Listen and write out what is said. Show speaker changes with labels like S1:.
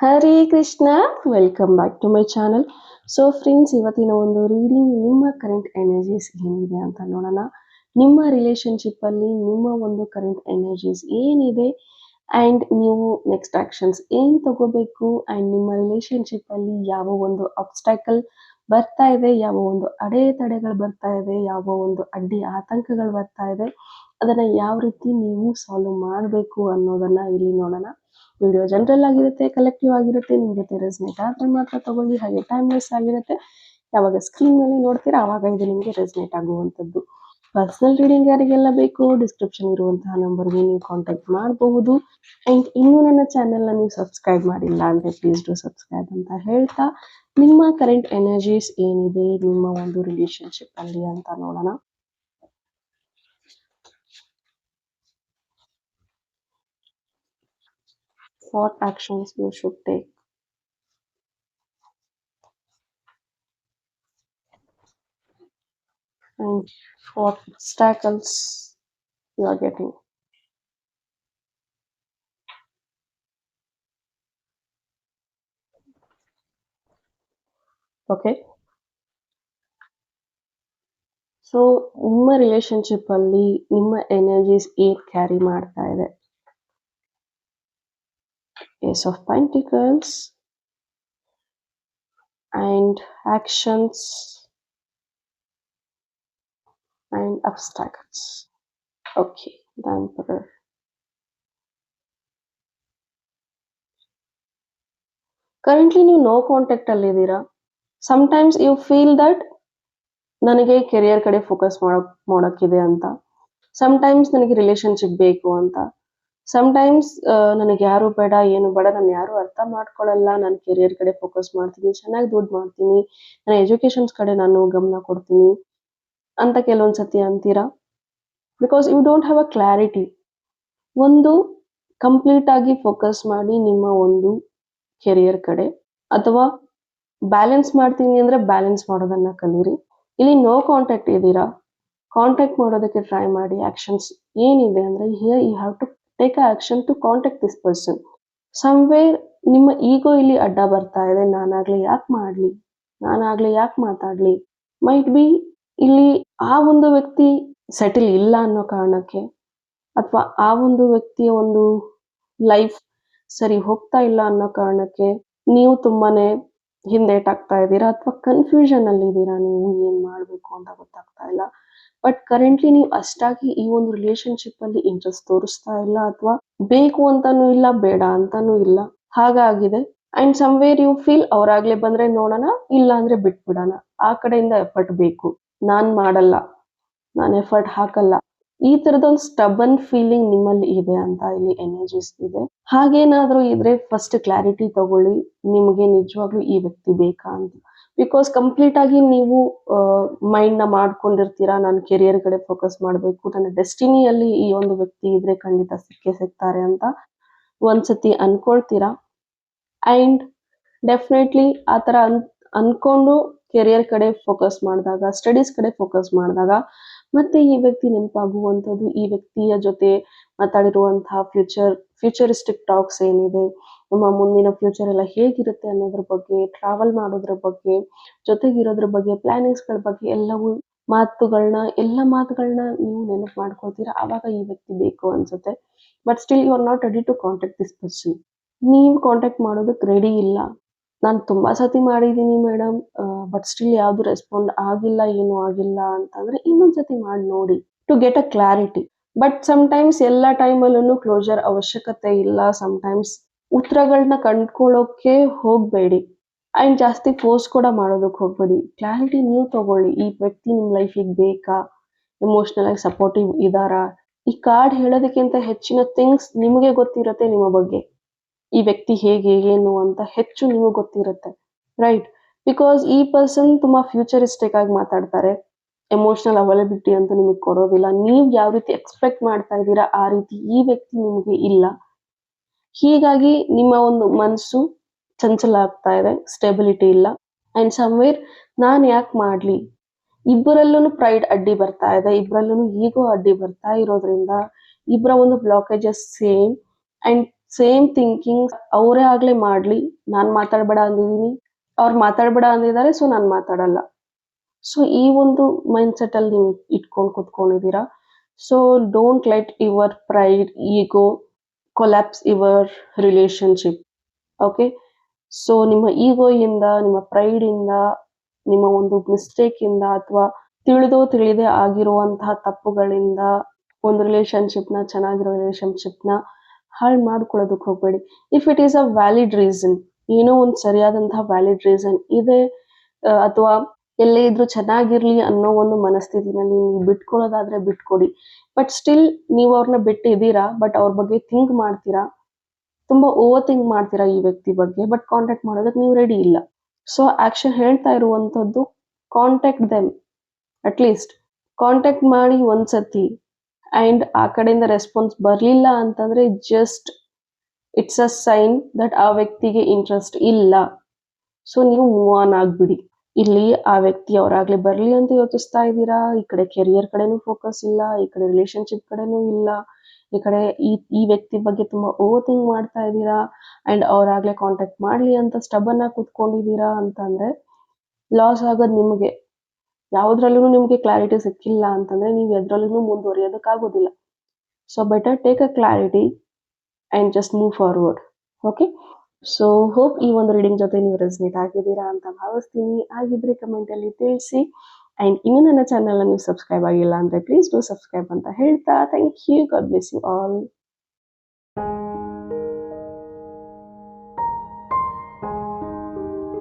S1: Hare Krishna, welcome back to my channel. So friends, ಇವತ್ತಿನ ಒಂದು reading ನಿಮ್ಮ ಕರೆಂಟ್ ಎನರ್ಜೀಸ್ ಏನಿದೆ ಅಂತ ನೋಡೋಣ. ನಿಮ್ಮ ರಿಲೇಶನ್ಶಿಪ್ಪಲ್ಲಿ ನಿಮ್ಮ ಒಂದು ಕರೆಂಟ್ ಎನರ್ಜೀಸ್ ಏನಿದೆ ಆ್ಯಂಡ್ ನೀವು ನೆಕ್ಸ್ಟ್ ಆ್ಯಕ್ಷನ್ಸ್ ಏನು ತಗೋಬೇಕು, ಆ್ಯಂಡ್ ನಿಮ್ಮ ರಿಲೇಶನ್ಶಿಪ್ಪಲ್ಲಿ ಯಾವ ಒಂದು ಅಬ್ಸ್ಟ್ಯಾಕಲ್ ಬರ್ತಾ ಇದೆ, ಯಾವ ಒಂದು ಅಡೆತಡೆಗಳು ಬರ್ತಾ ಇದೆ, ಯಾವ ಒಂದು ಅಡ್ಡಿ ಆತಂಕಗಳು ಬರ್ತಾ ಇದೆ, ಅದನ್ನು ಯಾವ ರೀತಿ ನೀವು ಸಾಲ್ವ್ ಮಾಡಬೇಕು ಅನ್ನೋದನ್ನು ಇಲ್ಲಿ ನೋಡೋಣ. ವಿಡಿಯೋ ಜನರಲ್ ಆಗಿರುತ್ತೆ, ಕಲೆಕ್ಟಿವ್ ಆಗಿರುತ್ತೆ, ನಿಮ್ಮ ಜೊತೆ ರೆಸ್ನೇಟ್ ಆದರೆ ಮಾತ್ರ ತಗೊಳ್ಳಿ. ಹಾಗೆ ಟೈಮ್ಲೆಸ್ ಆಗಿರುತ್ತೆ. ಯಾವಾಗ ಸ್ಕ್ರೀನ್ ಮೇಲೆ ನೋಡ್ತೀರಾ ಆವಾಗ ಇದು ನಿಮಗೆ ರೆಸ್ನೇಟ್ ಆಗುವಂಥದ್ದು. ಪರ್ಸನಲ್ ರೀಡಿಂಗ್ ಯಾರಿಗೆಲ್ಲ ಬೇಕು, ಡಿಸ್ಕ್ರಿಪ್ಷನ್ ಇರುವಂತಹ ನಂಬರ್ಗೆ ನೀವು ಕಾಂಟ್ಯಾಕ್ಟ್ ಮಾಡಬಹುದು. ಆ್ಯಂಡ್ ಇನ್ನೂ ನನ್ನ ಚಾನೆಲ್ನ ನೀವು ಸಬ್ಸ್ಕ್ರೈಬ್ ಮಾಡಿಲ್ಲ ಅಂದರೆ ಪ್ಲೀಸ್ ಡೂ ಸಬ್ಸ್ಕ್ರೈಬ್ ಅಂತ ಹೇಳ್ತಾ, ನಿಮ್ಮ ಕರೆಂಟ್ ಎನರ್ಜೀಸ್ ಏನಿದೆ ನಿಮ್ಮ ಒಂದು ರಿಲೇಶನ್ಶಿಪ್ ಅಲ್ಲಿ ಅಂತ ನೋಡೋಣ. What actions you should take. And what obstacles you are getting. Okay. So ನಿಮ್ಮ ರಿಲೇಶನ್ಶಿಪ್ ಅಲ್ಲಿ ನಿಮ್ಮ ಎನರ್ಜೀಸ್ ಏನ್ ಕ್ಯಾರಿ ಮಾಡ್ತಾ ಇದೆ? Ace of Pentacles and actions and obstacles. Okay, the Emperor. Currently ನೀವು ನೋ ಕಾಂಟ್ಯಾಕ್ಟ್ ಅಲ್ಲಿ ಇದ್ದೀರಾ. ಸಮ್ಟೈಮ್ಸ್ ಯು ಫೀಲ್ ದಟ್ ನನಗೆ ಕೆರಿಯರ್ ಕಡೆ ಫೋಕಸ್ ಮಾಡೋಕ್ಕಿದೆ ಅಂತ, ಸಮ್ಟೈಮ್ಸ್ ನನಗೆ ರಿಲೇಶನ್ಶಿಪ್ ಬೇಕು ಅಂತ, ಸಮ್ಟೈಮ್ಸ್ ನನಗೆ ಯಾರು ಬೇಡ, ಏನು ಬೇಡ, ನಾನು ಯಾರು ಅರ್ಥ ಮಾಡ್ಕೊಳ್ಳಲ್ಲ, ನಾನು ಕೆರಿಯರ್ ಕಡೆ ಫೋಕಸ್ ಮಾಡ್ತೀನಿ, ಚೆನ್ನಾಗಿ ದುಡ್ಡು ಮಾಡ್ತೀನಿ, ನನ್ನ ಎಜುಕೇಷನ್ಸ್ ಕಡೆ ನಾನು ಗಮನ ಕೊಡ್ತೀನಿ ಅಂತ ಕೆಲವೊಂದು ಸತಿ ಅಂತೀರಾ. Because you don't have a clarity. ಒಂದು ಕಂಪ್ಲೀಟ್ ಆಗಿ ಫೋಕಸ್ ಮಾಡಿ ನಿಮ್ಮ ಒಂದು ಕೆರಿಯರ್ ಕಡೆ, ಅಥವಾ ಬ್ಯಾಲೆನ್ಸ್ ಮಾಡ್ತೀನಿ ಅಂದರೆ ಬ್ಯಾಲೆನ್ಸ್ ಮಾಡೋದನ್ನ ಕಲೀರಿ. ಇಲ್ಲಿ ನೋ ಕಾಂಟ್ಯಾಕ್ಟ್ ಇದ್ದೀರಾ, ಕಾಂಟ್ಯಾಕ್ಟ್ ಮಾಡೋದಕ್ಕೆ ಟ್ರೈ ಮಾಡಿ. ಆಕ್ಷನ್ಸ್ ಏನಿದೆ ಅಂದರೆ here you have to take a action to contact this person. Somewhere ನಿಮ್ಮ ಈಗೋ ಇಲ್ಲಿ ಅಡ್ಡ ಬರ್ತಾ ಇದೆ. ನಾನಾಗ್ಲಿ ಯಾಕೆ ಮಾಡಲಿ, ನಾನಾಗ್ಲಿ ಯಾಕೆ ಮಾತಾಡಲಿ, ಮೈಟ್ ಬಿ ಇಲ್ಲಿ ಆ ಒಂದು ವ್ಯಕ್ತಿ ಸೆಟಲ್ ಇಲ್ಲ ಅನ್ನೋ ಕಾರಣಕ್ಕೆ, ಅಥವಾ ಆ ಒಂದು ವ್ಯಕ್ತಿಯ ಒಂದು ಲೈಫ್ ಸರಿ ಹೋಗ್ತಾ ಇಲ್ಲ ಅನ್ನೋ ಕಾರಣಕ್ಕೆ ನೀವು ತುಂಬಾನೇ ಹಿಂದೇಟಾಗ್ತಾ ಇದ್ದೀರಾ, ಅಥವಾ ಕನ್ಫ್ಯೂಷನ್ ಅಲ್ಲಿ ಇದ್ದೀರಾ, ನೀವು ಏನ್ ಮಾಡ್ಬೇಕು ಅಂತ ಗೊತ್ತಾಗ್ತಾ ಇಲ್ಲ. ಬಟ್ ಕರೆಂಟ್ಲಿ ನೀವು ಅಷ್ಟಾಗಿ ಈ ಒಂದು ರಿಲೇಶನ್ಶಿಪ್ ಅಲ್ಲಿ ಇಂಟ್ರೆಸ್ಟ್ ತೋರಿಸ್ತಾ ಇಲ್ಲ, ಅಥವಾ ಬೇಕು ಅಂತಾನೂ ಇಲ್ಲ, ಬೇಡ ಅಂತಾನೂ ಇಲ್ಲ, ಹಾಗಾಗಿದೆ. ಅಂಡ್ ಸಮ್ವೇರ್ ಯು ಫೀಲ್ ಅವ್ರಾಗ್ಲೇ ಬಂದ್ರೆ ನೋಡೋಣ, ಇಲ್ಲ ಅಂದ್ರೆ ಬಿಟ್ಬಿಡೋಣ, ಆ ಕಡೆಯಿಂದ ಎಫರ್ಟ್ ಬೇಕು, ನಾನ್ ಮಾಡಲ್ಲ, ನಾನು ಎಫರ್ಟ್ ಹಾಕಲ್ಲ, ಈ ತರದೊಂದು ಸ್ಟಬನ್ ಫೀಲಿಂಗ್ ನಿಮ್ಮಲ್ಲಿ ಇದೆ ಅಂತ ಇಲ್ಲಿ ಎನರ್ಜೀಸ್ ಇದೆ. ಹಾಗೇನಾದ್ರೂ ಇದ್ರೆ ಫಸ್ಟ್ ಕ್ಲಾರಿಟಿ ತಗೊಳ್ಳಿ, ನಿಮಗೆ ನಿಜವಾಗ್ಲೂ ಈ ವ್ಯಕ್ತಿ ಬೇಕಾ ಅಂತ. ಬಿಕಾಸ್ ಕಂಪ್ಲೀಟ್ ಆಗಿ ನೀವು ಮೈಂಡ್ ನ ಮಾಡ್ಕೊಂಡಿರ್ತೀರಾ, ನಾನು ಕೆರಿಯರ್ ಕಡೆ ಫೋಕಸ್ ಮಾಡಬೇಕು, ನನ್ನ ಡೆಸ್ಟಿನಿಯಲ್ಲಿ ಈ ಒಂದು ವ್ಯಕ್ತಿ ಇದ್ರೆ ಖಂಡಿತ ಸಿಗ್ತಾರೆ ಅಂತ ಒಂದ್ಸತಿ ಅನ್ಕೊಳ್ತೀರಾ. ಅಂಡ್ ಡೆಫಿನೆಟ್ಲಿ ಆ ಥರ ಅನ್ಕೊಂಡು ಕೆರಿಯರ್ ಕಡೆ ಫೋಕಸ್ ಮಾಡಿದಾಗ, ಸ್ಟಡೀಸ್ ಕಡೆ ಫೋಕಸ್ ಮಾಡಿದಾಗ ಮತ್ತೆ ಈ ವ್ಯಕ್ತಿ ನೆನಪಾಗುವಂಥದ್ದು, ಈ ವ್ಯಕ್ತಿಯ ಜೊತೆ ಮಾತಾಡಿರುವಂತಹ ಫ್ಯೂಚರಿಸ್ಟಿಕ್ ಟಾಕ್ಸ್ ಏನಿದೆ, ನಮ್ಮ ಮುಂದಿನ ಫ್ಯೂಚರ್ ಎಲ್ಲ ಹೇಗಿರುತ್ತೆ ಅನ್ನೋದ್ರ ಬಗ್ಗೆ, ಟ್ರಾವೆಲ್ ಮಾಡೋದ್ರ ಬಗ್ಗೆ, ಜೊತೆಗಿರೋದ್ರ ಬಗ್ಗೆ, ಪ್ಲಾನಿಂಗ್ಸ್ಗಳ ಬಗ್ಗೆ ಎಲ್ಲ ಮಾತುಗಳನ್ನ ನೀವು ನೆನಪು ಮಾಡ್ಕೊಳ್ತೀರಾ. ಆವಾಗ ಈ ವ್ಯಕ್ತಿ ಬೇಕು ಅನ್ಸುತ್ತೆ. But still you are not ready to contact this person. ನೀವು ಕಾಂಟ್ಯಾಕ್ಟ್ ಮಾಡೋದಕ್ಕೆ ರೆಡಿ ಇಲ್ಲ. ನಾನು ತುಂಬಾ ಸತಿ ಮಾಡಿದ್ದೀನಿ ಮೇಡಮ್, ಬಟ್ ಸ್ಟಿಲ್ ಯಾವುದು ರೆಸ್ಪಾಂಡ್ ಆಗಿಲ್ಲ, ಏನೂ ಆಗಿಲ್ಲ ಅಂತಂದ್ರೆ ಇನ್ನೊಂದ್ಸತಿ ಮಾಡಿ ನೋಡಿ, to get a clarity. But sometimes ಎಲ್ಲ ಟೈಮಲ್ಲೂ ಕ್ಲೋಜರ್ ಅವಶ್ಯಕತೆ ಇಲ್ಲ. ಸಮ್ಟೈಮ್ಸ್ ಉತ್ತರಗಳನ್ನ ಕಂಡ್ಕೊಳ್ಳೋಕೆ ಹೋಗ್ಬೇಡಿ, ಅಂಡ್ ಜಾಸ್ತಿ ಫೋರ್ಸ್ ಕೂಡ ಮಾಡೋದಕ್ಕೆ ಹೋಗ್ಬೇಡಿ. ಕ್ಲಾರಿಟಿ ನೀವು ತಗೊಳ್ಳಿ, ಈ ವ್ಯಕ್ತಿ ನಿಮ್ಮ ಲೈಫಿಗೆ ಬೇಕಾ, ಎಮೋಷನಲ್ ಆಗಿ ಸಪೋರ್ಟಿವ್ ಇದಾರಾ. ಈ ಕಾರ್ಡ್ ಹೇಳೋದಕ್ಕಿಂತ ಹೆಚ್ಚಿನ ಥಿಂಗ್ಸ್ ನಿಮಗೆ ಗೊತ್ತಿರುತ್ತೆ ನಿಮ್ಮ ಬಗ್ಗೆ, ಈ ವ್ಯಕ್ತಿ ಹೇಗೆ ಏನು ಅಂತ ಹೆಚ್ಚು ನಿಮಗೆ ಗೊತ್ತಿರುತ್ತೆ, ರೈಟ್? ಬಿಕಾಸ್ ಈ ಪರ್ಸನ್ ತುಂಬಾ ಫ್ಯೂಚರಿಸ್ಟಿಕ್ ಆಗಿ ಮಾತಾಡ್ತಾರೆ, ಎಮೋಷನಲ್ ಅವೈಲಬಿಲಿಟಿ ಅಂತ ನಿಮಗೆ ಕೊಡೋದಿಲ್ಲ. ನೀವು ಯಾವ ರೀತಿ ಎಕ್ಸ್ಪೆಕ್ಟ್ ಮಾಡ್ತಾ ಇದ್ದೀರಾ ಆ ರೀತಿ ಈ ವ್ಯಕ್ತಿ ನಿಮಗೆ ಇಲ್ಲ. ಹೀಗಾಗಿ ನಿಮ್ಮ ಒಂದು ಮನಸ್ಸು ಚಂಚಲ ಆಗ್ತಾ ಇದೆ, ಸ್ಟೆಬಿಲಿಟಿ ಇಲ್ಲ. ಅಂಡ್ ಸಮ್ವೇರ್ ನಾನು ಯಾಕೆ ಮಾಡ್ಲಿ, ಇಬ್ಬರಲ್ಲೂ ಪ್ರೈಡ್ ಅಡ್ಡಿ ಬರ್ತಾ ಇದೆ, ಇಬ್ಬರಲ್ಲೂ ಈಗೋ ಅಡ್ಡಿ ಬರ್ತಾ ಇರೋದ್ರಿಂದ ಇಬ್ಬರ ಒಂದು blockages same. And same thinking ಅವರೇ ಆಗ್ಲೇ ಮಾಡ್ಲಿ, ನಾನ್ ಮಾತಾಡ್ಬೇಡ ಅಂದಿದ್ದೀನಿ, ಅವ್ರು ಮಾತಾಡ್ಬೇಡ ಅಂದಿದ್ದಾರೆ, ಸೊ ನಾನ್ ಮಾತಾಡಲ್ಲ. ಸೊ ಈ ಒಂದು ಮೈಂಡ್‌ಸೆಟ್ ಅಲ್ಲಿ ನೀವು ಇಟ್ಕೊಂಡು ಕೂತ್ಕೊಂಡಿದ್ದೀರಾ. So don't let your pride, ego collapse your relationship. Okay. So ನಿಮ್ಮ ಈಗೋಯಿಂದ, ನಿಮ್ಮ ಪ್ರೈಡಿಂದ, ನಿಮ್ಮ ಒಂದು ಮಿಸ್ಟೇಕಿಂದ ಅಥವಾ ತಿಳಿದೋ ತಿಳಿದೇ ಆಗಿರುವಂತಹ ತಪ್ಪುಗಳಿಂದ ಒಂದು ರಿಲೇಶನ್‌ಶಿಪ್‌ನ, ಚೆನ್ನಾಗಿರೋ ರಿಲೇಶನ್‌ಶಿಪ್‌ನ ಹಾಳು ಮಾಡ್ಕೊಳ್ಳೋದಕ್ಕೆ ಹೋಗ್ಬೇಡಿ. If it is a valid reason, ಏನೋ ಒಂದು ಸರಿಯಾದಂತಹ ವ್ಯಾಲಿಡ್ ರೀಸನ್ ಇದೆ, ಅಥವಾ ಎಲ್ಲೇ ಇದ್ರೂ ಚೆನ್ನಾಗಿರ್ಲಿ ಅನ್ನೋ ಒಂದು ಮನಸ್ಥಿತಿನಲ್ಲಿ ನೀವು ಬಿಟ್ಕೊಳ್ಳೋದಾದ್ರೆ ಬಿಟ್ಕೊಡಿ. ಬಟ್ ಸ್ಟಿಲ್ ನೀವು ಅವ್ರನ್ನ ಬಿಟ್ಟಿದ್ದೀರಾ, ಬಟ್ ಅವ್ರ ಬಗ್ಗೆ ಥಿಂಕ್ ಮಾಡ್ತೀರಾ, ತುಂಬಾ ಓವರ್ ಥಿಂಕ್ ಮಾಡ್ತೀರಾ ಈ ವ್ಯಕ್ತಿ ಬಗ್ಗೆ, ಬಟ್ ಕಾಂಟ್ಯಾಕ್ಟ್ ಮಾಡೋದಕ್ಕೆ ನೀವು ರೆಡಿ ಇಲ್ಲ. ಸೊ ಆಕ್ಷನ್ ಹೇಳ್ತಾ ಇರುವಂಥದ್ದು, contact them. At least contact ಮಾಡಿ ಒಂದ್ಸತಿ, ಆ್ಯಂಡ್ ಆ ಕಡೆಯಿಂದ ರೆಸ್ಪಾನ್ಸ್ ಬರಲಿಲ್ಲ ಅಂತಂದ್ರೆ just it's a sign that ಆ ವ್ಯಕ್ತಿಗೆ ಇಂಟ್ರೆಸ್ಟ್ ಇಲ್ಲ. ಸೊ ನೀವು ಮೂವ್ ಆನ್ ಆಗ್ಬಿಡಿ. ಇಲ್ಲಿ ಆ ವ್ಯಕ್ತಿ ಅವರಾಗ್ಲೇ ಬರಲಿ ಅಂತ ಯೋಚಿಸ್ತಾ ಇದ್ದೀರಾ, ಈ ಕಡೆ ಕೆರಿಯರ್ ಕಡೆನೂ ಫೋಕಸ್ ಇಲ್ಲ, ಈ ಕಡೆ ರಿಲೇಶನ್ಶಿಪ್ ಕಡೆನೂ ಇಲ್ಲ, ಈ ಕಡೆ ಈ ವ್ಯಕ್ತಿ ಬಗ್ಗೆ ತುಂಬಾ ಓವರ್ ಥಿಂಕ್ ಮಾಡ್ತಾ ಇದ್ದೀರಾ, ಆ್ಯಂಡ್ ಅವ್ರಾಗ್ಲೇ ಕಾಂಟ್ಯಾಕ್ಟ್ ಮಾಡಲಿ ಅಂತ ಸ್ಟಬನ್ ಆಗಿ ಕೂತ್ಕೊಂಡಿದ್ದೀರಾ ಅಂತಂದ್ರೆ ಲಾಸ್ ಆಗೋದು ನಿಮಗೆ. ಯಾವುದ್ರಲ್ಲೂ ನಿಮಗೆ ಕ್ಲಾರಿಟಿ ಸಿಕ್ಕಿಲ್ಲ ಅಂತಂದ್ರೆ ನೀವು ಎದ್ರಲ್ಲೂ ಮುಂದುವರಿಯೋದಕ್ಕಾಗೋದಿಲ್ಲ. So better take a clarity and just move forward. Okay. So hope ಈ ಒಂದು ರೀಡಿಂಗ್ ಜೊತೆ ನೀವು ರೆಸನೇಟ್ ಆಗಿದ್ದೀರಾ ಅಂತ ಭಾವಿಸ್ತೀನಿ. ಆಗಿದ್ರೆ ಕಮೆಂಟಲ್ಲಿ ತಿಳಿಸಿ. ಆ್ಯಂಡ್ ಇನ್ನೂ ನನ್ನ ಚಾನಲ್ನ ನೀವು ಸಬ್ಸ್ಕ್ರೈಬ್ ಆಗಿಲ್ಲ ಅಂದರೆ ಪ್ಲೀಸ್ ಡೂ ಸಬ್ಸ್ಕ್ರೈಬ್ ಅಂತ ಹೇಳ್ತಾ, thank you. God bless you all.